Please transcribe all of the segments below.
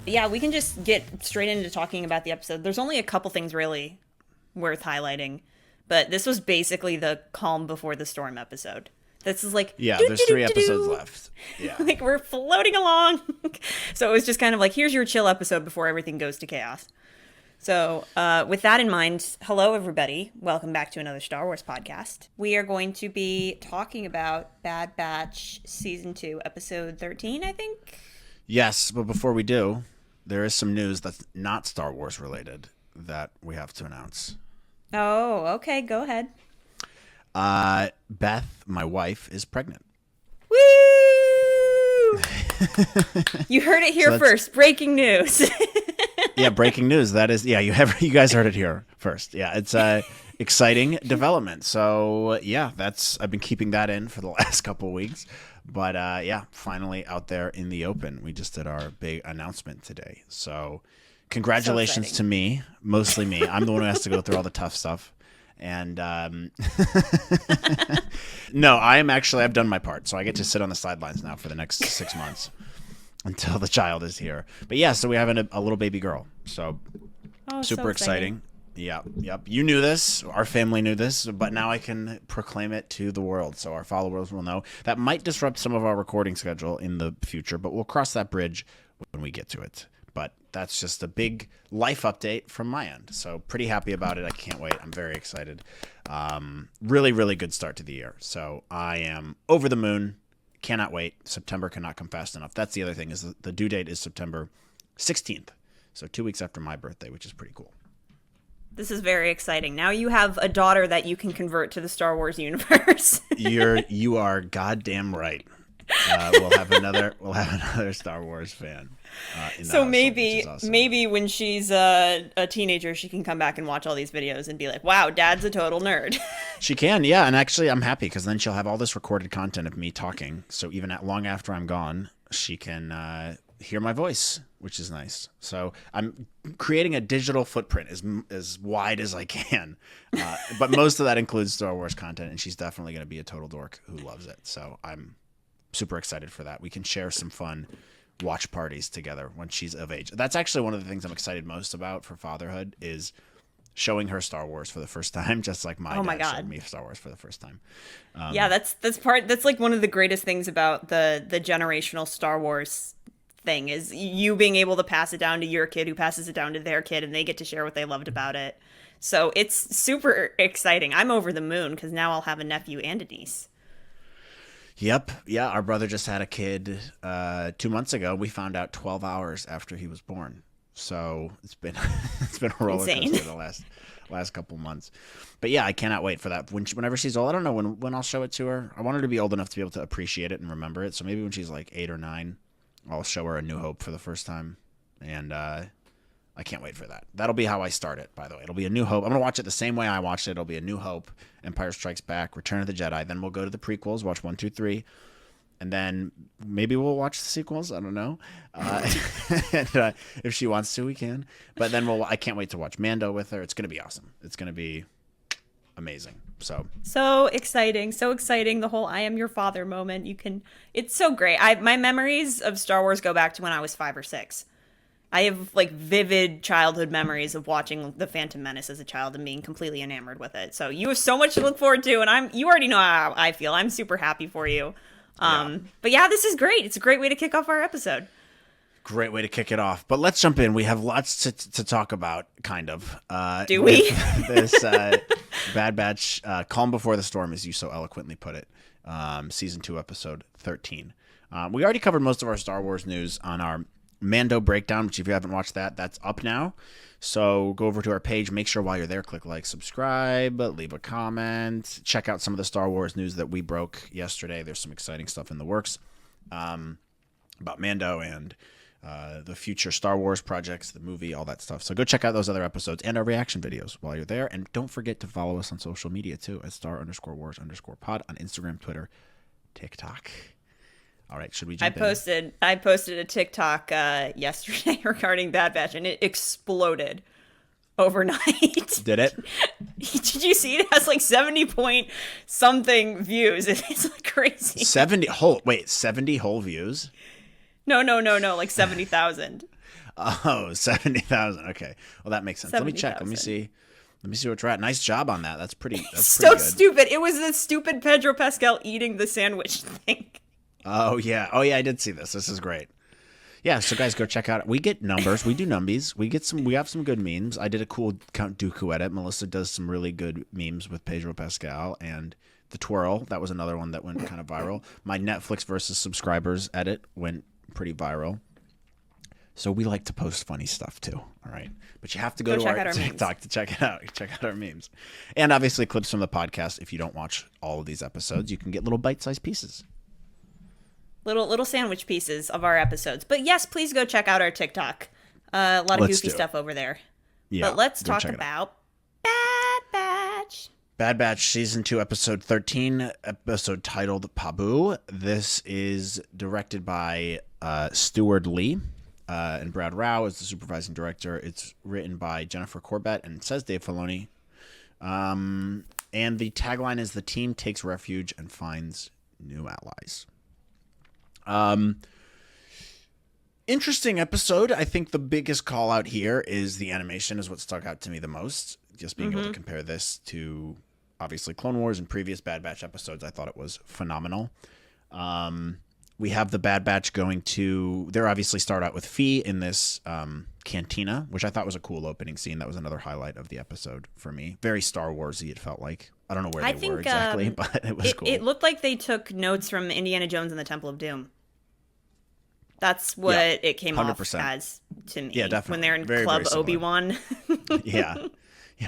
yeah, we can just get straight into talking about the episode. There's only a couple things really worth highlighting, but this was basically the calm before the storm episode. This is like, Yeah, there's 3 episodes left. Yeah. Like, we're floating along. So it was just kind of like, here's your chill episode before everything goes to chaos. So with that in mind, hello, everybody. Welcome back to another Star Wars podcast. We are going to be talking about Bad Batch Season 2, Episode 13, I think. Yes, but before we do, there is some news that's not Star Wars related that we have to announce. Oh, okay. Go ahead. Beth, my wife, is pregnant. Woo! You heard it here first. Breaking news. Yeah, breaking news. That is, yeah, you guys heard it here first. Yeah, it's a exciting development. So yeah, I've been keeping that in for the last couple of weeks, but yeah, finally out there in the open. We just did our big announcement today. So congratulations to me, mostly me. I'm the one who has to go through all the tough stuff. And no, I've done my part. So I get to sit on the sidelines now for the next 6 months until the child is here. But yeah, so we have a little baby girl. So super exciting. Yeah, yep. You knew this. Our family knew this, but now I can proclaim it to the world. So our followers will know. That might disrupt some of our recording schedule in the future, but we'll cross that bridge when we get to it. But that's just a big life update from my end. So pretty happy about it. I can't wait. I'm very excited. Really, really good start to the year. So I am over the moon. Cannot wait. September cannot come fast enough. That's the other thing is the due date is September 16th. So 2 weeks after my birthday, which is pretty cool. This is very exciting. Now you have a daughter that you can convert to the Star Wars universe. You are goddamn right. We'll have another Star Wars fan. So maybe when she's a teenager, she can come back and watch all these videos and be like, "Wow, Dad's a total nerd." She can, yeah. And actually, I'm happy because then she'll have all this recorded content of me talking. So even long after I'm gone, she can hear my voice, which is nice. So I'm creating a digital footprint as wide as I can. But most of that includes Star Wars content, and she's definitely going to be a total dork who loves it. So I'm super excited for that. We can share some fun watch parties together when she's of age. That's actually one of the things I'm excited most about for fatherhood is showing her Star Wars for the first time, just like my dad showed me Star Wars for the first time. Yeah, that's like one of the greatest things about the generational Star Wars thing is you being able to pass it down to your kid who passes it down to their kid and they get to share what they loved about it. So it's super exciting. I'm over the moon because now I'll have a nephew and a niece. Yep. Yeah. Our brother just had a kid 2 months ago. We found out 12 hours after he was born. So it's been a roller coaster the last couple months. But yeah, I cannot wait for that. Whenever she's old, I don't know when I'll show it to her. I want her to be old enough to be able to appreciate it and remember it. So maybe when she's like 8 or 9, I'll show her A New Hope for the first time. And I can't wait for that. That'll be how I start it, by the way. It'll be A New Hope. I'm going to watch it the same way I watched it. It'll be A New Hope, Empire Strikes Back, Return of the Jedi. Then we'll go to the prequels, watch 1, 2, 3. And then maybe we'll watch the sequels. I don't know. And, if she wants to, we can. But then I can't wait to watch Mando with her. It's going to be awesome. It's going to be amazing. So exciting. So exciting. The whole I am your father moment. It's so great. My memories of Star Wars go back to when I was 5 or 6. I have like vivid childhood memories of watching The Phantom Menace as a child and being completely enamored with it. So you have so much to look forward to, and you already know how I feel. I'm super happy for you. But yeah, this is great. It's a great way to kick off our episode. Great way to kick it off. But let's jump in. We have lots to talk about, kind of. Do we? This Bad Batch, Calm Before the Storm, as you so eloquently put it. Season 2, Episode 13. We already covered most of our Star Wars news on our Mando breakdown, which if you haven't watched that's up now. So go over to our page. Make sure while you're there, click like, subscribe, leave a comment. Check out some of the Star Wars news that we broke yesterday. There's some exciting stuff in the works about Mando and the future Star Wars projects, the movie, all that stuff. So go check out those other episodes and our reaction videos while you're there. And don't forget to follow us on social media too at *Star_Wars_pod on Instagram, Twitter, TikTok. All right, should we jump in? I posted a TikTok yesterday regarding Bad Batch, and it exploded overnight. Did it? Did you see it? It has like 70 point something views. It's like crazy. 70 whole views? No, like 70,000. Oh, 70,000. Okay. Well, that makes sense. Let me check. 70,000. Let me see what we're at. Nice job on that. That's pretty So good. stupid. It was the stupid Pedro Pascal eating the sandwich thing. Oh yeah. Oh yeah, I did see this. This is great. Yeah, so guys, go check out. We get numbers. We do numbies. We have some good memes. I did a cool Count Dooku edit. Melissa does some really good memes with Pedro Pascal, and the twirl. That was another one that went kind of viral. My Netflix versus subscribers edit went pretty viral. So we like to post funny stuff too. All right, but you have to go to our TikTok to check it out. Check out our memes, and obviously clips from the podcast. If you don't watch all of these episodes, you can get little bite-sized pieces. Little sandwich pieces of our episodes. But yes, please go check out our TikTok. A lot of goofy stuff over there. Yeah, but let's talk about Bad Batch. Bad Batch Season 2, Episode 13, episode titled Pabu. This is directed by Stuart Lee, and Brad Rao is the supervising director. It's written by Jennifer Corbett, and it says Dave Filoni. And the tagline is, "The team takes refuge and finds new allies." Interesting episode. I think the biggest call out here is the animation is what stuck out to me the most. Just being able to compare this to obviously Clone Wars and previous Bad Batch episodes, I thought it was phenomenal. We have the Bad Batch they're obviously start out with Phee in this cantina, which I thought was a cool opening scene. That was another highlight of the episode for me. Very Star Wars-y, it felt like. I don't know where they were exactly, but it was cool. It looked like they took notes from Indiana Jones and the Temple of Doom. That's what it came 100%. Off as to me. Yeah, definitely. When they're in Club Obi-Wan. Yeah.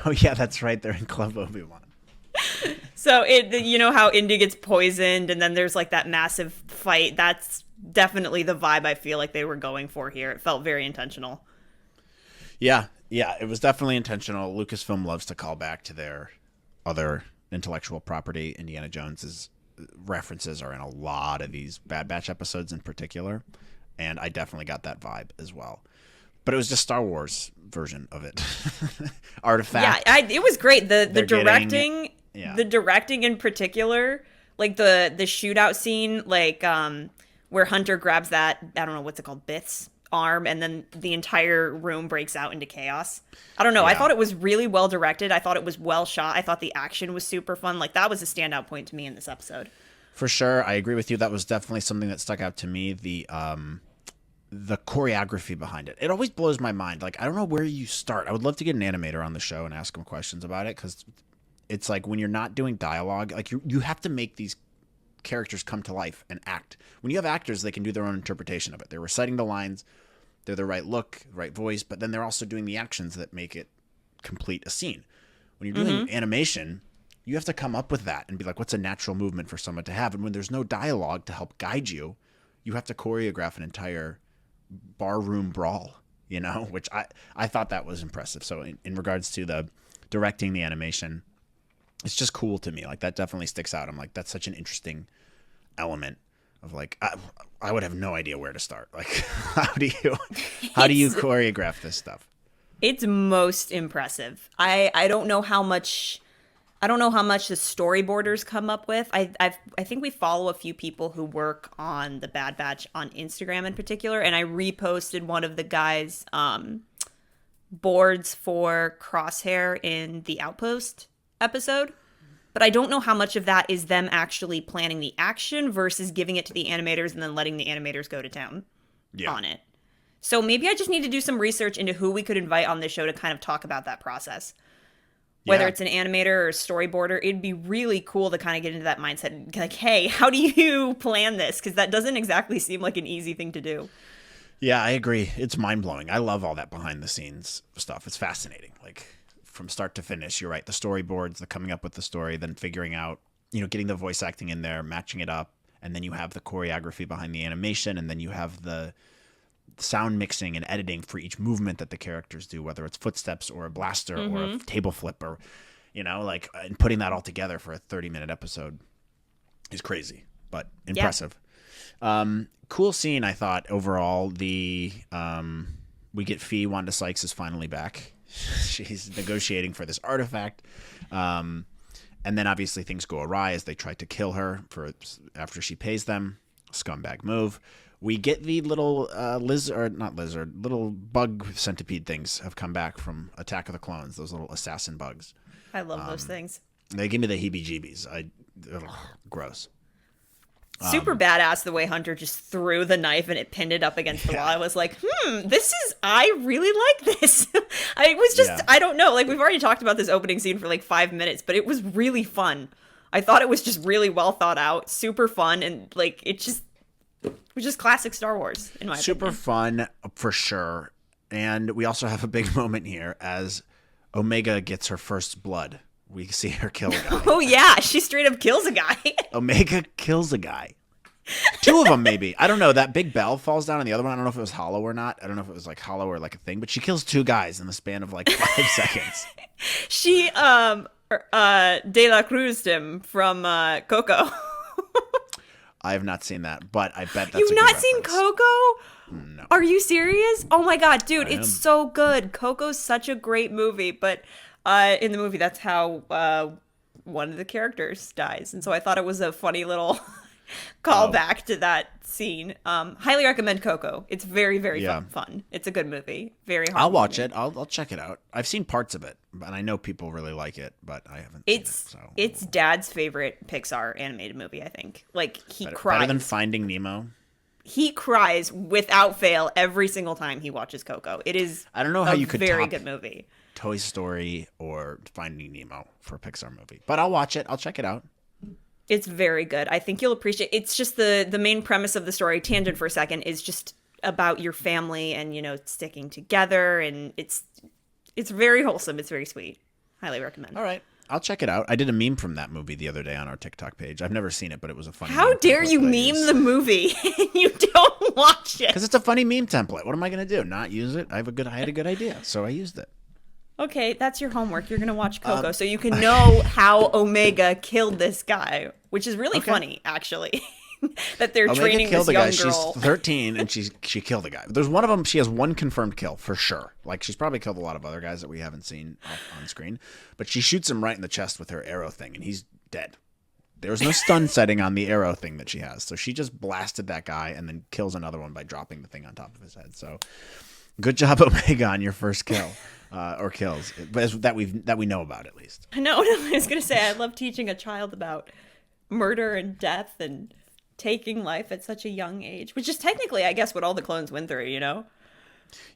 Oh, yeah, that's right. They're in Club Obi-Wan. So, you know how Indy gets poisoned and then there's like that massive fight? That's definitely the vibe I feel like they were going for here. It felt very intentional. Yeah, it was definitely intentional. Lucasfilm loves to call back to their other intellectual property. Indiana Jones's references are in a lot of these Bad Batch episodes in particular. And I definitely got that vibe as well. But it was just Star Wars version of it. Artifact. Yeah, it was great. The directing, the directing in particular, like the shootout scene, like where Hunter grabs that, I don't know what's it called, Bith's arm, and then the entire room breaks out into chaos. I don't know. Yeah. I thought it was really well directed. I thought it was well shot. I thought the action was super fun. Like that was a standout point to me in this episode. For sure, I agree with you. That was definitely something that stuck out to me. The choreography behind it. It always blows my mind. Like, I don't know where you start. I would love to get an animator on the show and ask him questions about it, because it's like when you're not doing dialogue, like you have to make these characters come to life and act. When you have actors, they can do their own interpretation of it. They're reciting the lines, they're the right look, right voice, but then they're also doing the actions that make it complete a scene. When you're doing animation, you have to come up with that and be like, what's a natural movement for someone to have? And when there's no dialogue to help guide you, you have to choreograph an entire barroom brawl, which I thought that was impressive. So in regards to the directing the animation, it's just cool to me. Like that definitely sticks out. I'm like, that's such an interesting element of like, I would have no idea where to start. Like, how do you choreograph this stuff? It's most impressive. I don't know how much the storyboarders come up with. I think we follow a few people who work on the Bad Batch on Instagram in particular, and I reposted one of the guys' boards for Crosshair in the Outpost episode. But I don't know how much of that is them actually planning the action versus giving it to the animators and then letting the animators go to town on it. So maybe I just need to do some research into who we could invite on this show to kind of talk about that process. Whether it's an animator or a storyboarder, it'd be really cool to kind of get into that mindset. Like, hey, how do you plan this? Because that doesn't exactly seem like an easy thing to do. Yeah, I agree. It's mind-blowing. I love all that behind-the-scenes stuff. It's fascinating. Like, from start to finish, you're right. The storyboards, the coming up with the story, then figuring out, getting the voice acting in there, matching it up, and then you have the choreography behind the animation, and then you have the sound mixing and editing for each movement that the characters do, whether it's footsteps or a blaster or a table flip or, and putting that all together for a 30-minute episode is crazy, but impressive. Yeah. Cool scene, I thought, overall. We get Phee. Wanda Sykes is finally back. She's negotiating for this artifact. And then obviously things go awry as they try to kill her after she pays them. Scumbag move. We get the little little bug centipede things have come back from Attack of the Clones. Those little assassin bugs. I love those things. They give me the heebie-jeebies. Gross. Super badass the way Hunter just threw the knife and it pinned it up against the wall. I was like, I really like this. I was just, I don't know. Like, we've already talked about this opening scene for like 5 minutes, but it was really fun. I thought it was just really well thought out, super fun, and like, it was just classic Star Wars, in my opinion. Super fun, for sure. And we also have a big moment here as Omega gets her first blood. We see her kill a guy. Oh, yeah. She straight up kills a guy. Omega kills a guy. 2 of them, maybe. I don't know. That big bell falls down on the other one. I don't know if it was hollow or not. I don't know if it was like hollow or like a thing. But she kills 2 guys in the span of like 5 seconds. She De La Cruz'd him from Coco. I have not seen that, but I bet that's You've a not good seen reference. Coco? No. Are you serious? Oh my god, dude, it's so good. Coco's such a great movie, but in the movie, that's how one of the characters dies. And so I thought it was a funny little callback to that scene. Highly recommend Coco. It's very, very fun. It's a good movie. Very hard. I'll watch it. I'll check it out. I've seen parts of it, and I know people really like it, but I haven't seen it. So. It's Dad's favorite Pixar animated movie, I think. Like, he cries. Better than Finding Nemo? He cries without fail every single time he watches Coco. It is I don't know how you could very top good movie. Toy Story or Finding Nemo for a Pixar movie. But I'll watch it. I'll check it out. It's very good. I think you'll appreciate it. It's just the main premise of the story, tangent for a second, is just about your family and, you know, sticking together, and it's very wholesome. It's very sweet. Highly recommend. All right. I'll check it out. I did a meme from that movie the other day on our TikTok page. I've never seen it, but it was a funny How dare you meme the movie and you don't watch it? Because it's a funny meme template. What am I going to do? Not use it? I had a good idea, so I used it. Okay, that's your homework. You're going to watch Coco so you can know how Omega killed this guy, which is really funny, actually. That they're Omega training killed this the young guy. girl. She's 13 and she killed a guy. There's one of them. She has one confirmed kill for sure. Like, she's probably killed a lot of other guys that we haven't seen on screen. But she shoots him right in the chest with her arrow thing, and he's dead. There's no stun setting on the arrow thing that she has, so she just blasted that guy and then kills another one by dropping the thing on top of his head. So, good job, Omega, on your first kill. Or kills, but that we know about at least. No, I was gonna say I love teaching a child about murder and death and taking life at such a young age, which is technically, I guess, what all the clones went through. You know?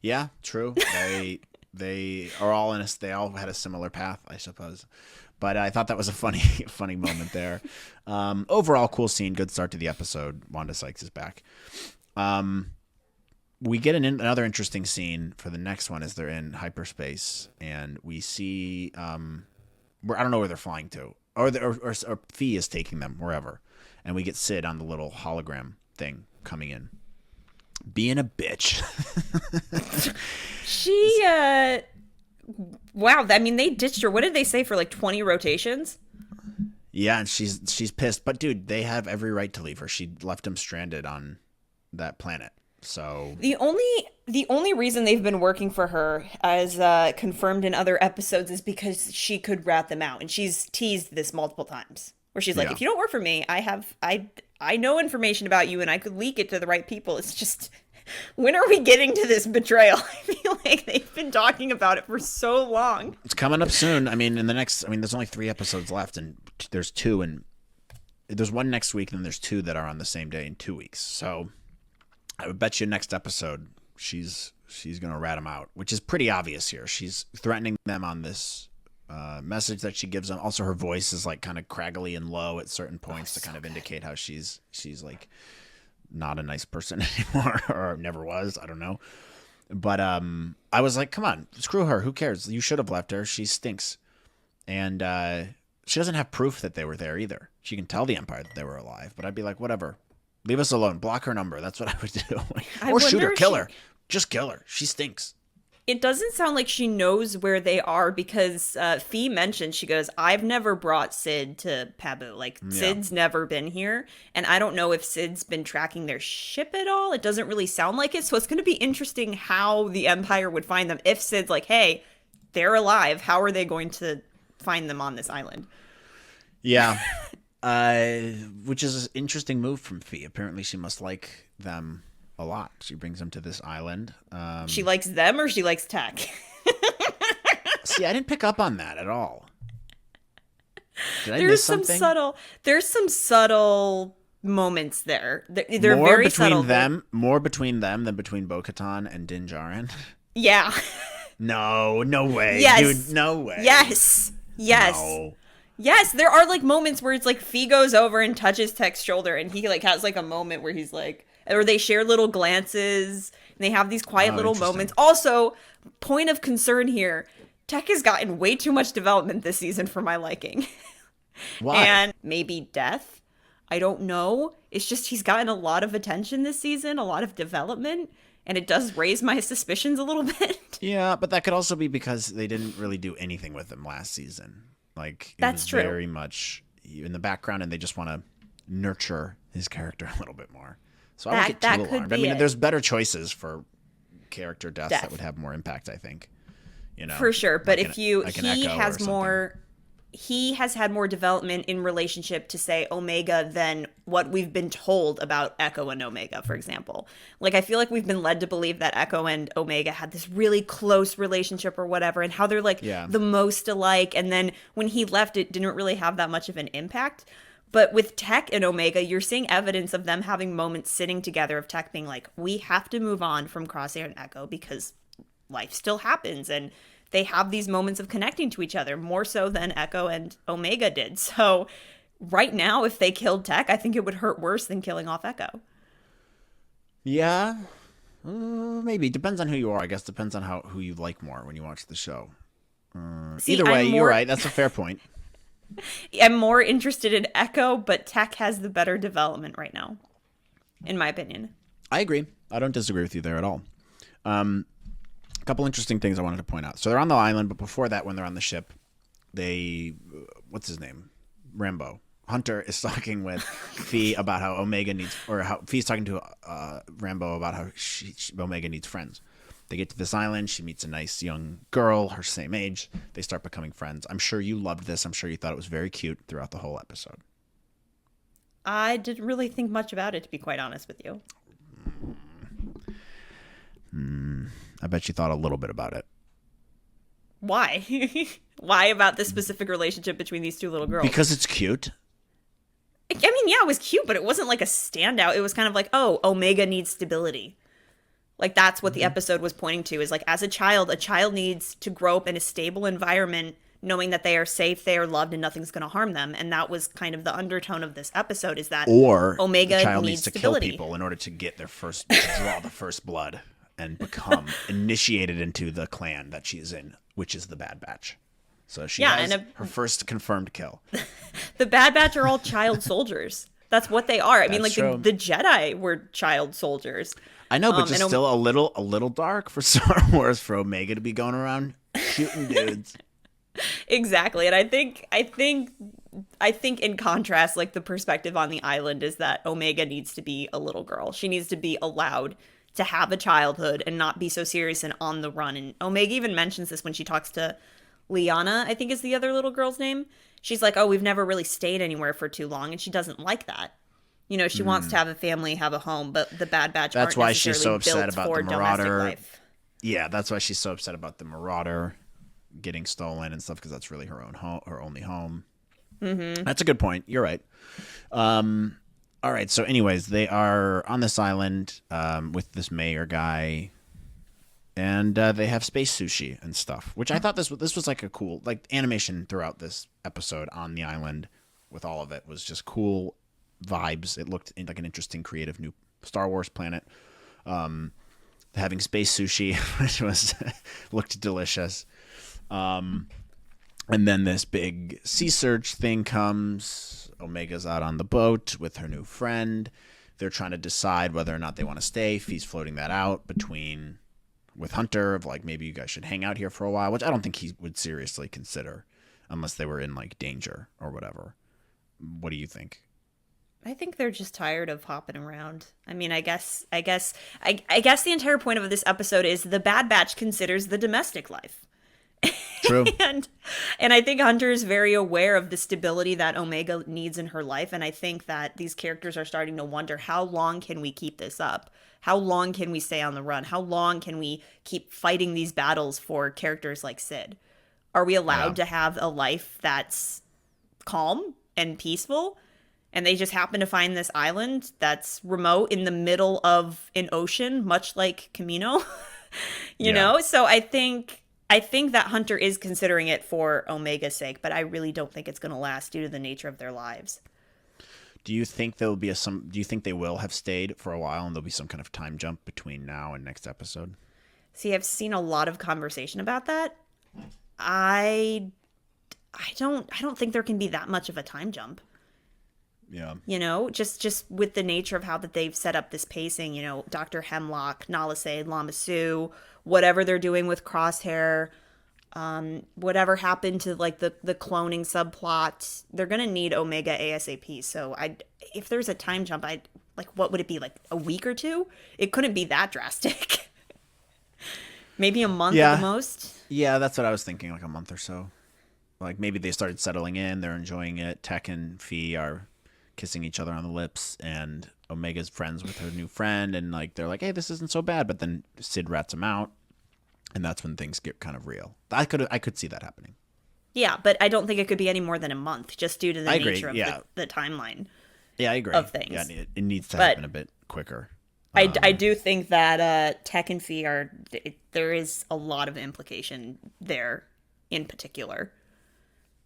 Yeah, true. They are all in They all had a similar path, I suppose. But I thought that was a funny moment there. Overall, cool scene. Good start to the episode. Wanda Sykes is back. We get another interesting scene for the next one as they're in hyperspace, and we see I don't know where they're flying to, or Phee is taking them wherever, and we get Sid on the little hologram thing coming in, being a bitch. She wow. I mean, they ditched her. What did they say for like 20 rotations? Yeah, and she's pissed, but dude, they have every right to leave her. She left him stranded on that planet. So the only reason they've been working for her, as confirmed in other episodes, is because she could rat them out, and she's teased this multiple times. Where she's like, if you don't work for me, I know information about you, and I could leak it to the right people. It's just, when are we getting to this betrayal? I feel like they've been talking about it for so long. It's coming up soon. I mean, there's only 3 episodes left, and there's 2, and there's one next week, and then there's 2 that are on the same day in 2 weeks. So I would bet you next episode she's gonna rat them out, which is pretty obvious here. She's threatening them on this message that she gives them. Also, her voice is like kind of craggly and low at certain points to kind of indicate how she's like not a nice person anymore, or never was. I don't know. But I was like, come on, screw her. Who cares? You should have left her. She stinks, and she doesn't have proof that they were there either. She can tell the Empire that they were alive, but I'd be like, whatever. Leave us alone. Block her number. That's what I would do. Or shoot her. Kill her. Just kill her. She stinks. It doesn't sound like she knows where they are, because Phee mentioned, she goes, I've never brought Sid to Pabu. Like, Sid's never been here. And I don't know if Sid's been tracking their ship at all. It doesn't really sound like it. So it's going to be interesting how the Empire would find them. If Sid's like, hey, they're alive, how are they going to find them on this island? Yeah. Which is an interesting move from Phee. Apparently, she must like them a lot. She brings them to this island. She likes them or she likes Tech? See, I didn't pick up on that at all. Did I There's miss some something? subtle moments there. They're More very between subtle. them, more between them than between Bo-Katan and Din Djarin. Yeah. No, no way, Yes. dude, no way. Yes. Yes. No. Yes, there are like moments where it's like Phee goes over and touches Tech's shoulder and he like has like a moment where he's like, or they share little glances and they have these quiet Oh, little interesting. moments. Also, point of concern here, Tech has gotten way too much development this season for my liking. Why? And maybe death. I don't know. It's just he's gotten a lot of attention this season, a lot of development, and it does raise my suspicions a little bit. Yeah, but that could also be because they didn't really do anything with him last season. Like, it That's was true. very much in the background, and they just want to nurture his character a little bit more. So I won't That get too could alarmed. I be mean, it. there's better choices for character deaths Death. that would have more impact, I think. You know, For sure, but like if you like an he Echo or has something. more he has had more development in relationship to say Omega than what we've been told about Echo and Omega, for example. Like I feel like we've been led to believe that Echo and Omega had this really close relationship or whatever and how they're like Yeah. the most alike, and then when he left it didn't really have that much of an impact. But with Tech and Omega, you're seeing evidence of them having moments sitting together of Tech being like, we have to move on from Crosshair and Echo because life still happens, and they have these moments of connecting to each other more so than Echo and Omega did. So right now, if they killed Tech, I think it would hurt worse than killing off Echo. Yeah, maybe depends on who you are. I guess depends on who you like more when you watch the show. See, Either way, I'm you're more, right. That's a fair point. I'm more interested in Echo, but Tech has the better development right now, in my opinion. I agree. I don't disagree with you there at all. A couple interesting things I wanted to point out. So they're on the island, but before that, when they're on the ship, what's his name? Rambo. Hunter is talking with Phee about how Omega needs, or how Fee's talking to Rambo about how Omega needs friends. They get to this island. She meets a nice young girl, her same age. They start becoming friends. I'm sure you loved this. I'm sure you thought it was very cute throughout the whole episode. I didn't really think much about it, to be quite honest with you. I bet you thought a little bit about it. Why? Why about this specific relationship between these two little girls? Because it's cute. I mean, yeah, it was cute, but it wasn't like a standout. It was kind of like, oh, Omega needs stability. Like that's what the episode was pointing to, is like as a child needs to grow up in a stable environment, knowing that they are safe, they are loved, and nothing's going to harm them. And that was kind of the undertone of this episode, is that Or Omega the child needs needs to stability. kill people in order to get their first, draw the first blood and become initiated into the clan that she's in, which is the Bad Batch. So she has her first confirmed kill. The Bad Batch are all child soldiers. That's what they are. I mean, like That's true. the Jedi were child soldiers. I know, but just and still a little dark for Star Wars for Omega to be going around shooting dudes. Exactly. And I think in contrast, like the perspective on the island is that Omega needs to be a little girl. She needs to be allowed to have a childhood and not be so serious and on the run. And Omega even mentions this when she talks to Liana, I think is the other little girl's name. She's like, oh, we've never really stayed anywhere for too long. And she doesn't like that. You know, she wants to have a family, have a home, but the Bad Batch That's aren't why she's so necessarily upset built about for the domestic Marauder. life. Yeah, that's why she's so upset about the Marauder getting stolen and stuff, because that's really her own home, her only home. Mm-hmm. That's a good point. You're right. All right. So, anyways, they are on this island with this mayor guy, and they have space sushi and stuff, which I thought this was like a cool, like, animation throughout this episode on the island with all of it was just cool vibes. It looked like an interesting, creative new Star Wars planet. Having space sushi, which was looked delicious. And then this big sea surge thing comes. Omega's out on the boat with her new friend. They're trying to decide whether or not they want to stay. Fee's floating that out with Hunter of like, maybe you guys should hang out here for a while, which I don't think he would seriously consider unless they were in like danger or whatever. What do you think? I think they're just tired of hopping around. I mean, I guess the entire point of this episode is the Bad Batch considers the domestic life. True. and I think Hunter is very aware of the stability that Omega needs in her life, and I think that these characters are starting to wonder, how long can we keep this up? How long can we stay on the run? How long can we keep fighting these battles for characters like Sid? Are we Yeah. allowed to have a life that's calm and peaceful? And they just happen to find this island that's remote in the middle of an ocean, much like Camino. You Yeah. know? So I think that Hunter is considering it for Omega's sake, but I really don't think it's going to last due to the nature of their lives. Do you think there'll be do you think they will have stayed for a while and there'll be some kind of time jump between now and next episode? See, I've seen a lot of conversation about that. I I don't think there can be that much of a time jump. Yeah. You know, just with the nature of how that they've set up this pacing, you know, Dr. Hemlock, Nalase, Lamasu, whatever they're doing with Crosshair, whatever happened to like the cloning subplot, they're gonna need Omega ASAP. So if there's a time jump, I like, what would it be, like a week or two? It couldn't be that drastic. Maybe a month at the most. Yeah, that's what I was thinking, like a month or so. Like maybe they started settling in, they're enjoying it. Tech and Phee are kissing each other on the lips, and Omega's friends with her new friend, and like they're like, hey, this isn't so bad. But then Sid rats him out, and that's when things get kind of real. I could see that happening. Yeah, but I don't think it could be any more than a month, just due to the I agree, nature of yeah. the timeline. Yeah, I agree. Of things. Yeah, it needs to But happen a bit quicker. I do think that Tech and Phee there is a lot of implication there, in particular,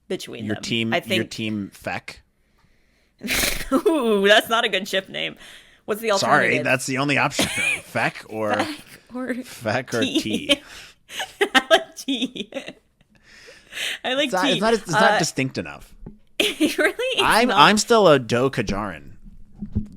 between Your them. team, I think, your team Feck. Ooh, that's not a good ship name. What's the alternative? Sorry, that's the only option. Feck or Feck or T. I like T. I like T. It's not distinct enough. It really is I'm still a Do Kajarin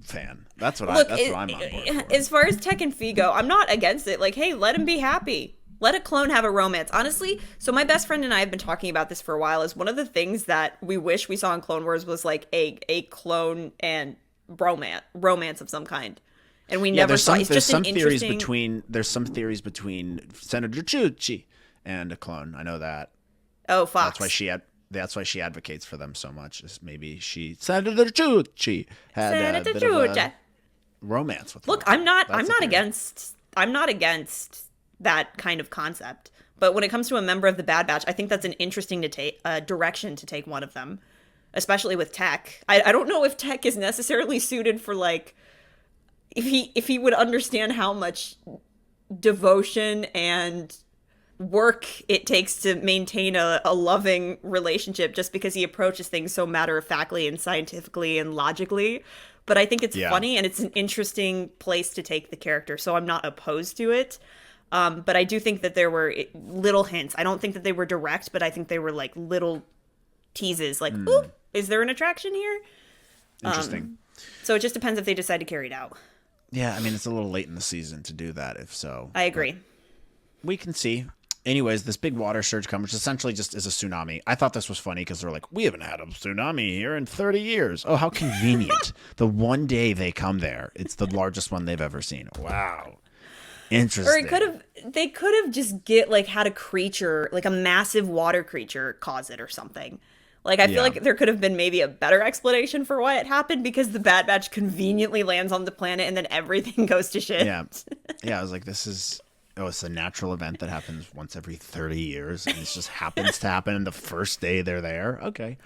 fan. That's what I'm on board for. As far as Tech and Phee go, I'm not against it. Like, hey, let him be happy. Let a clone have a romance. Honestly, so my best friend and I have been talking about this for a while. Is one of the things that we wish we saw in Clone Wars was like a clone and romance of some kind. And we never saw. There's some theories between Senator Chuchi and a clone. I know that. Oh, Fox. That's why she advocates for them so much. Is maybe Senator Chuchi had a bit of a romance with them. Look, I'm not against that kind of concept. But when it comes to a member of the Bad Batch, I think that's an interesting direction to take one of them, especially with Tech. I don't know if Tech is necessarily suited for, like, if he would understand how much devotion and work it takes to maintain a loving relationship, just because he approaches things so matter-of-factly and scientifically and logically. But I think it's funny, and it's an interesting place to take the character, so I'm not opposed to it. But I do think that there were little hints. I don't think that they were direct, but I think they were like little teases, like, ooh, is there an attraction here? Interesting. So it just depends if they decide to carry it out. Yeah, I mean, it's a little late in the season to do that, if so. I agree. We can see. Anyways, this big water surge comes, which essentially just is a tsunami. I thought this was funny because they're like, we haven't had a tsunami here in 30 years. Oh, how convenient. The one day they come there, it's the largest one they've ever seen. Wow. Interesting. Or they could have just had a creature, like a massive water creature, cause it or something. Like, I feel like there could have been maybe a better explanation for why it happened, because the Bad Batch conveniently lands on the planet and then everything goes to shit. Yeah. Yeah, I was like, it's a natural event that happens once every 30 years, and it just happens to happen in the first day they're there. Okay.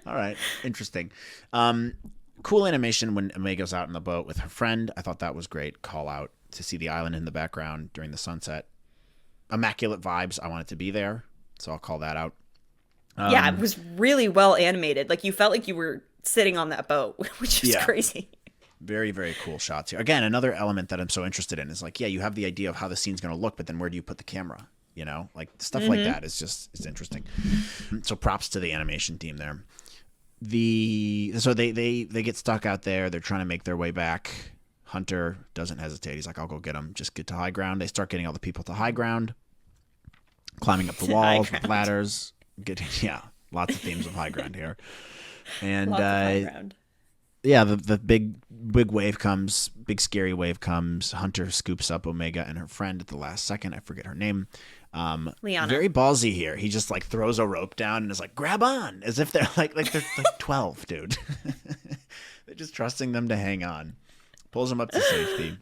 All right. Interesting. Cool animation when Omega's out in the boat with her friend. I thought that was great. Call out to see the island in the background during the sunset. Immaculate vibes. I want it to be there, so I'll call that out. Yeah, it was really well animated. Like, you felt like you were sitting on that boat, which is crazy. Very, very cool shots here. Again, another element that I'm so interested in is like, yeah, you have the idea of how the scene's going to look, but then where do you put the camera? You know, like stuff like that is it's interesting. So props to the animation team there. So they get stuck out there. They're trying to make their way back. Hunter doesn't hesitate. He's like, I'll go get them. Just get to high ground. They start getting all the people to high ground, climbing up the walls with ladders. Lots of themes of high ground here. And Lots of high ground. yeah, the big wave comes, big scary wave comes. Hunter scoops up Omega and her friend at the last second. I forget her name. Liana. Very ballsy here. He just like throws a rope down and is like, grab on, as if they're like they're like 12, dude. They're just trusting them to hang on. Pulls them up to safety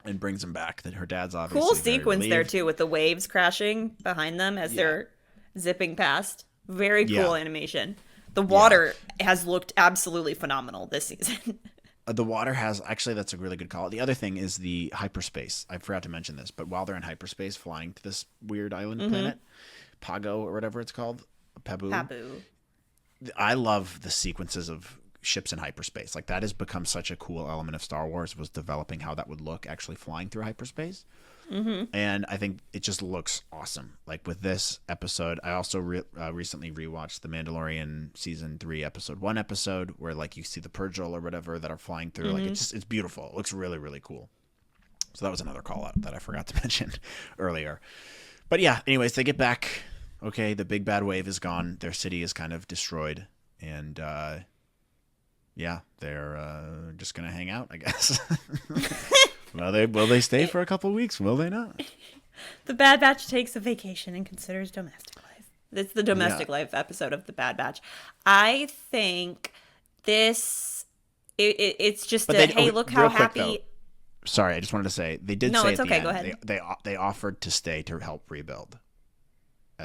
and brings them back. That her dad's obviously Cool very sequence relieved. there too, with the waves crashing behind them as they're zipping past. Very cool animation. The water has looked absolutely phenomenal this season. The water has actually, that's a really good call. The other thing is the hyperspace. I forgot to mention this, but while they're in hyperspace flying to this weird island planet, Pago or whatever it's called, Pabu. I love the sequences of ships in hyperspace. Like that has become such a cool element of Star Wars, was developing how that would look actually flying through hyperspace. And I think it just looks awesome. Like with this episode, I also recently rewatched The Mandalorian season 3 episode 1 episode where like you see the Purgil or whatever that are flying through. Like it's beautiful. It looks really, really cool. So that was another call out that I forgot to mention earlier. But yeah, anyways, they get back. Okay, the big bad wave is gone. Their city is kind of destroyed. And yeah, they're just going to hang out, I guess. Will they stay for a couple of weeks? Will they not? The Bad Batch takes a vacation and considers domestic life. It's the domestic life episode of The Bad Batch. I think this, it's just hey, look how happy. Though, sorry, I just wanted to say, they did say No, it's at the okay, end, go ahead. They offered to stay to help rebuild.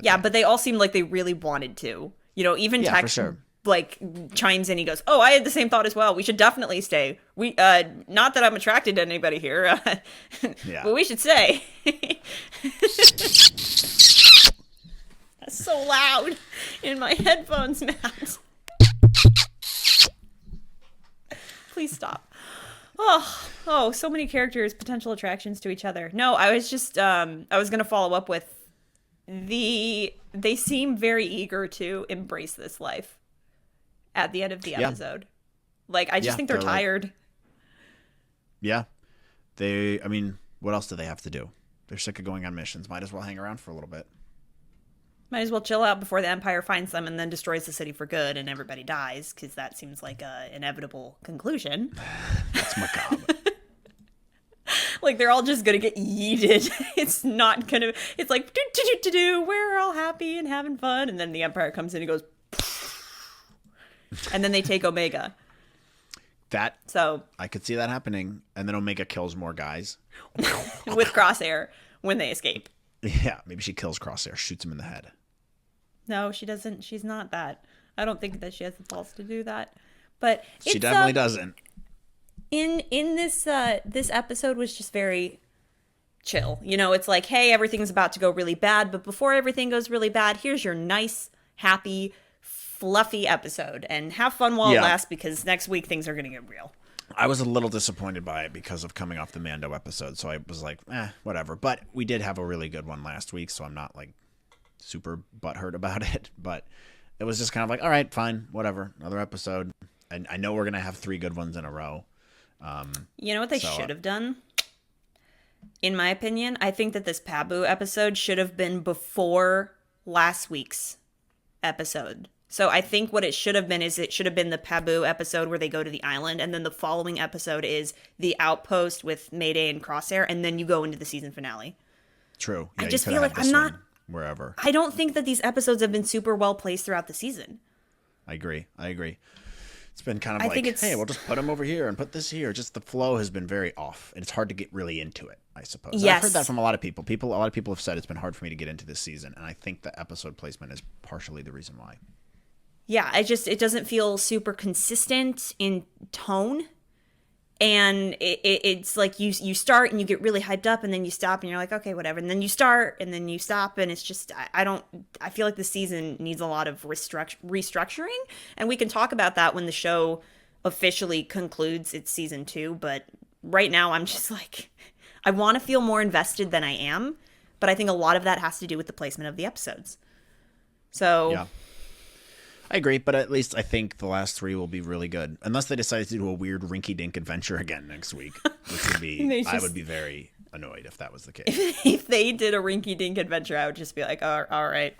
Yeah, but they all seemed like they really wanted to. You know, even for Tex sure. like chimes in. He goes, "Oh, I had the same thought as well. We should definitely stay. We not that I'm attracted to anybody here, but we should stay." That's so loud in my headphones, Matt. Please stop. Oh, so many characters, potential attractions to each other. No, I was just I was gonna follow up with they seem very eager to embrace this life at the end of the episode. Like, I just think they're tired. I mean, what else do they have to do? They're sick of going on missions. Might as well hang around for a little bit. Might as well chill out before the Empire finds them and then destroys the city for good and everybody dies, because that seems like a inevitable conclusion. That's macabre. Like, they're all just gonna get yeeted. It's not gonna... It's like, do we're all happy and having fun. And then the Empire comes in and goes... And then they take Omega. So I could see that happening. And then Omega kills more guys. With Crosshair when they escape. Yeah, maybe she kills Crosshair, shoots him in the head. No, she doesn't. She's not that. I don't think that she has the balls to do that. But she definitely doesn't. In this this episode was just very chill. You know, it's like, hey, everything's about to go really bad, but before everything goes really bad, here's your nice, happy, fluffy episode, and have fun while it lasts, because next week things are going to get real. I was a little disappointed by it because of coming off the Mando episode, so I was like, whatever. But we did have a really good one last week, so I'm not like super butthurt about it. But it was just kind of like, all right, fine, whatever, another episode. And I know we're going to have 3 good ones in a row. You know what they should have done? In my opinion, I think that this Pabu episode should have been before last week's episode. So I think what it should have been is it should have been the Pabu episode where they go to the island, and then the following episode is the outpost with Mayday and Crosshair, and then you go into the season finale. True. Yeah, I just feel like wherever. I don't think that these episodes have been super well placed throughout the season. I agree. It's been kind of hey, we'll just put them over here and put this here. Just the flow has been very off, and it's hard to get really into it, I suppose. Yes. I've heard that from a lot of people. A lot of people have said it's been hard for me to get into this season, and I think the episode placement is partially the reason why. Yeah, it doesn't feel super consistent in tone. And it's like you start and you get really hyped up, and then you stop and you're like, okay, whatever. And then you start and then you stop, and it's just, I feel like the season needs a lot of restructuring. And we can talk about that when the show officially concludes its season 2. But right now I'm just like, I want to feel more invested than I am. But I think a lot of that has to do with the placement of the episodes. So... Yeah. I agree, but at least I think the last 3 will be really good. Unless they decide to do a weird rinky-dink adventure again next week, which would be, I would be very annoyed if that was the case. If they did a rinky-dink adventure, I would just be like, all right.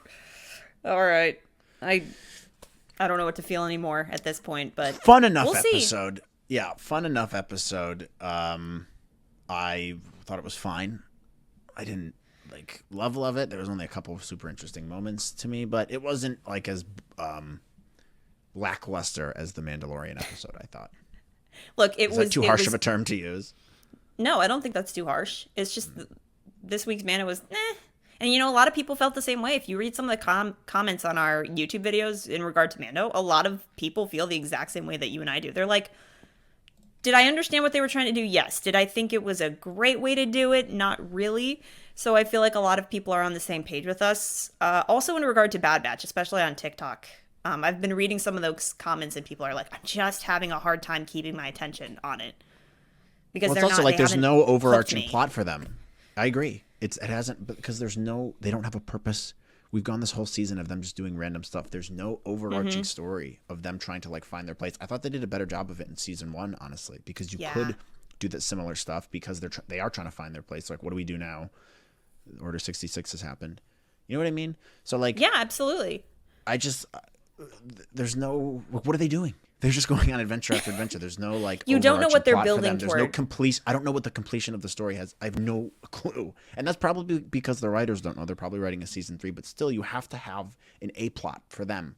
I don't know what to feel anymore at this point, but Fun enough we'll see. episode. Yeah, fun enough episode. I thought it was fine. I didn't like love it. There was only a couple of super interesting moments to me, but it wasn't like as lackluster as the Mandalorian episode, I thought. Look, Is that too harsh of a term to use? No, I don't think that's too harsh. It's just this week's Mando was And a lot of people felt the same way. If you read some of the comments on our YouTube videos in regard to Mando, a lot of people feel the exact same way that you and I do. They're like, did I understand what they were trying to do? Yes. Did I think it was a great way to do it? Not really. So I feel like a lot of people are on the same page with us. Also in regard to Bad Batch, especially on TikTok. I've been reading some of those comments and people are like, I'm just having a hard time keeping my attention on it. Because it's also like there's no overarching plot for them. I agree. It hasn't, because they don't have a purpose. We've gone this whole season of them just doing random stuff. There's no overarching story of them trying to like find their place. I thought they did a better job of it in season 1, honestly, because you could do that similar stuff because they are trying to find their place. Like, what do we do now? Order 66 has happened. You know what I mean? So like, yeah, absolutely. There's no, what are they doing? They're just going on adventure after adventure. There's no like you don't know what they're building toward. There's no complete. I don't know what the completion of the story has. I have no clue, and that's probably because the writers don't know. They're probably writing a season 3, but still, you have to have an A plot for them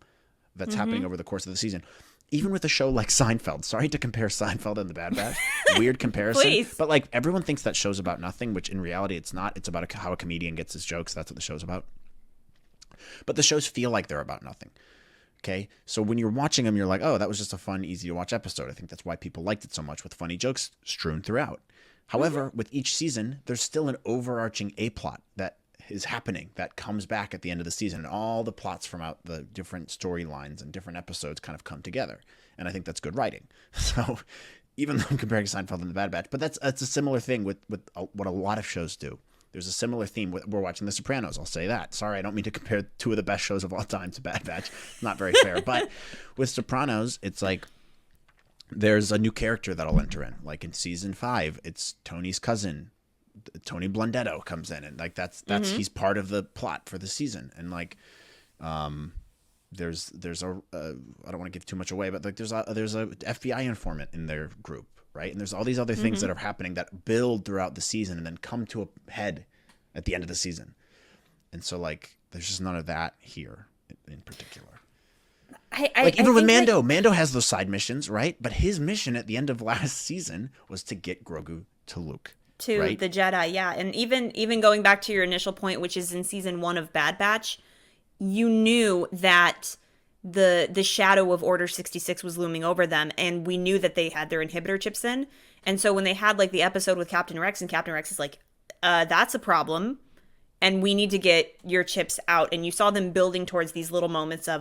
that's happening over the course of the season. Even with a show like Seinfeld. Sorry to compare Seinfeld and The Bad Batch. Weird comparison. Please. But like everyone thinks that show's about nothing, which in reality it's not. It's about how a comedian gets his jokes. That's what the show's about. But the shows feel like they're about nothing. Okay, so when you're watching them, you're like, oh, that was just a fun, easy to watch episode. I think that's why people liked it so much, with funny jokes strewn throughout. However, with each season, there's still an overarching A plot that is happening that comes back at the end of the season, and all the plots from out the different storylines and different episodes kind of come together. And I think that's good writing. So even though I'm comparing Seinfeld and The Bad Batch, but that's a similar thing with what a lot of shows do. There's a similar theme. We're watching The Sopranos. I'll say that. Sorry, I don't mean to compare 2 of the best shows of all time to Bad Batch. Not very fair. But with Sopranos, it's like there's a new character that'll enter in. Like in season 5, it's Tony's cousin, Tony Blundetto, comes in, and like that's he's part of the plot for the season. And like, there's a I don't want to give too much away, but like there's a FBI informant in their group. Right. And there's all these other things that are happening that build throughout the season and then come to a head at the end of the season. And so, like, there's just none of that here in particular. Even with Mando, Mando has those side missions, right? But his mission at the end of last season was to get Grogu to Luke. To the Jedi, yeah. And even going back to your initial point, which is in season 1 of Bad Batch, you knew that the shadow of Order 66 was looming over them, and we knew that they had their inhibitor chips in. And so when they had like the episode with Captain Rex, and Captain Rex is like, that's a problem, and we need to get your chips out. And you saw them building towards these little moments of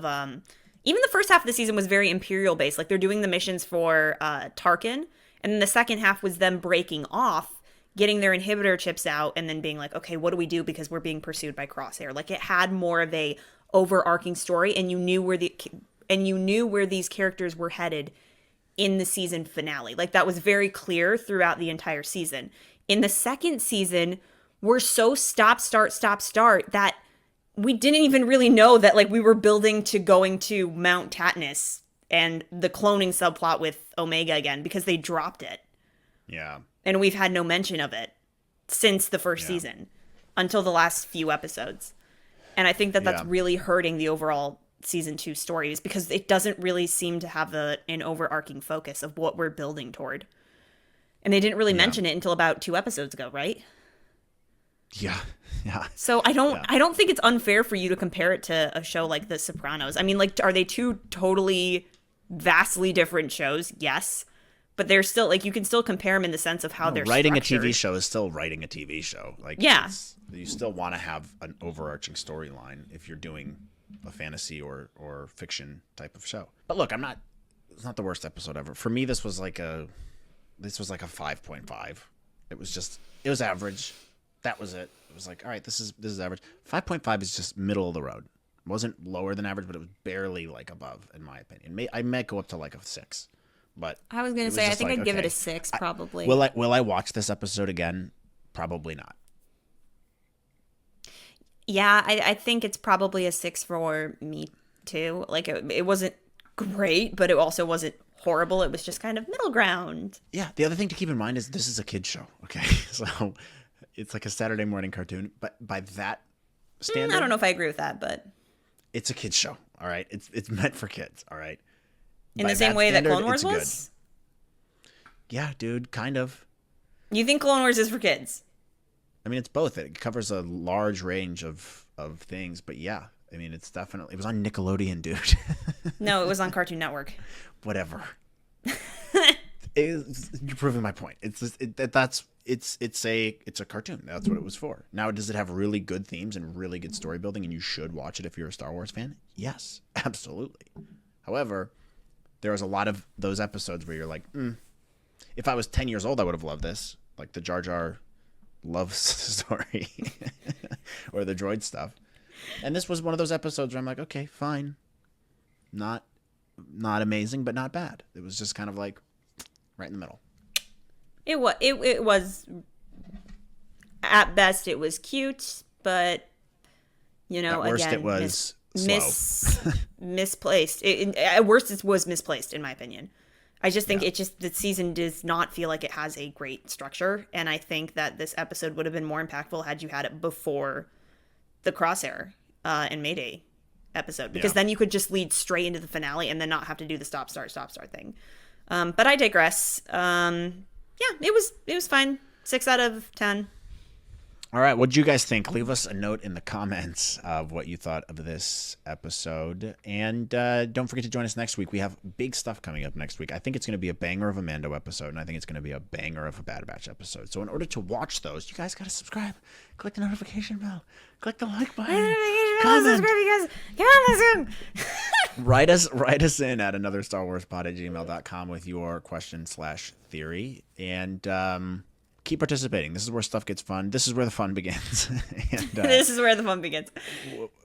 even the first half of the season was very Imperial based. Like they're doing the missions for Tarkin, and then the second half was them breaking off, getting their inhibitor chips out, and then being like, okay, what do we do because we're being pursued by Crosshair? Like it had more of a overarching story, and you knew where these characters were headed in the season finale. Like that was very clear throughout the entire season. In the second season, we're so stop start that we didn't even really know that like we were building to going to Mount Tatnus and the cloning subplot with Omega again, because they dropped it. Yeah. And we've had no mention of it since the first season until the last few episodes. And I think that that's really hurting the overall season 2 stories, because it doesn't really seem to have an overarching focus of what we're building toward. And they didn't really mention it until about 2 episodes ago, right? Yeah. Yeah. So I don't think it's unfair for you to compare it to a show like The Sopranos. I mean, like, are they 2 totally vastly different shows? Yes. But they're still, like, you can still compare them in the sense of how they're writing structured. a TV show is still writing a TV show. Like, you still want to have an overarching storyline if you're doing a fantasy or fiction type of show. But look, it's not the worst episode ever. For me, this was like a 5.5. It was average. That was it. It was like, all right, this is average. 5.5 is just middle of the road. It wasn't lower than average, but it was barely like above, in my opinion. I might go up to like a 6. But I was going to say, I think I'd give it a 6 probably. Will I watch this episode again? Probably not. Yeah, I think it's probably a 6 for me too. Like it wasn't great, but it also wasn't horrible. It was just kind of middle ground. Yeah. The other thing to keep in mind is this is a kid's show. Okay. So it's like a Saturday morning cartoon, but by that standard, I don't know if I agree with that, but it's a kid's show. All right. It's meant for kids. All right. in the same way that Clone Wars it's was? good. Yeah, dude, kind of. You think Clone Wars is for kids? I mean, it's both. It covers a large range of things, but yeah. I mean, it was on Nickelodeon, dude. No, it was on Cartoon Network. Whatever. You're proving my point. It's a cartoon. That's what it was for. Now, does it have really good themes and really good story building, and you should watch it if you're a Star Wars fan? Yes, absolutely. However, there was a lot of those episodes where you're like, if I was 10 years old, I would have loved this, like the Jar Jar love story or the droid stuff. And this was one of those episodes where I'm like, okay, fine. Not amazing, but not bad. It was just kind of like right in the middle. It was at best it was cute, but at worst again, it was slow. Misplaced. At worst it was misplaced in my opinion. I just think the season does not feel like it has a great structure, and I think that this episode would have been more impactful had you had it before the Crosshair and Mayday episode, because then you could just lead straight into the finale and then not have to do the stop start thing. But I digress. It was fine. 6 out of 10. All right, what did you guys think? Leave us a note in the comments of what you thought of this episode. And don't forget to join us next week. We have big stuff coming up next week. I think it's going to be a banger of a Mando episode, and I think it's going to be a banger of a Bad Batch episode. So in order to watch those, you guys got to subscribe. Click the notification bell. Click the like button. Comment. Subscribe, you guys. Come on, listen. Write us in at anotherstarwarspod@gmail.com with your question/theory. And keep participating. This is where stuff gets fun. This is where the fun begins. And, this is where the fun begins.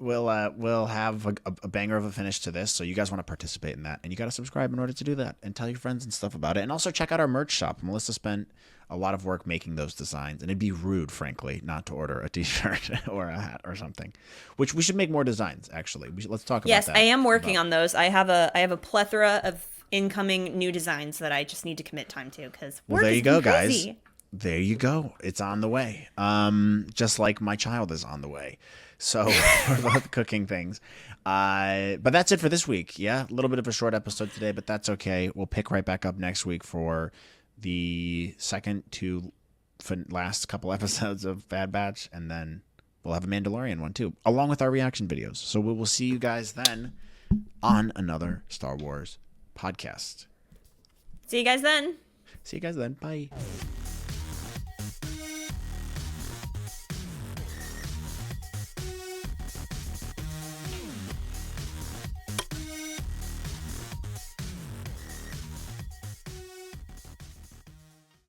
We'll have a banger of a finish to this, so you guys want to participate in that, and you got to subscribe in order to do that, and tell your friends and stuff about it, and also check out our merch shop. Melissa spent a lot of work making those designs, and it'd be rude, frankly, not to order a t-shirt or a hat or something. Which we should make more designs. Actually, let's talk about that. Yes, I am working on those. I have a plethora of incoming new designs that I just need to commit time to because there you go, guys. There you go. It's on the way. Just like my child is on the way. So we're both cooking things. But that's it for this week. Yeah, a little bit of a short episode today, but that's okay. We'll pick right back up next week for the second to last couple episodes of Bad Batch, and then we'll have a Mandalorian one too, along with our reaction videos. So we will see you guys then on another Star Wars podcast. See you guys then. Bye.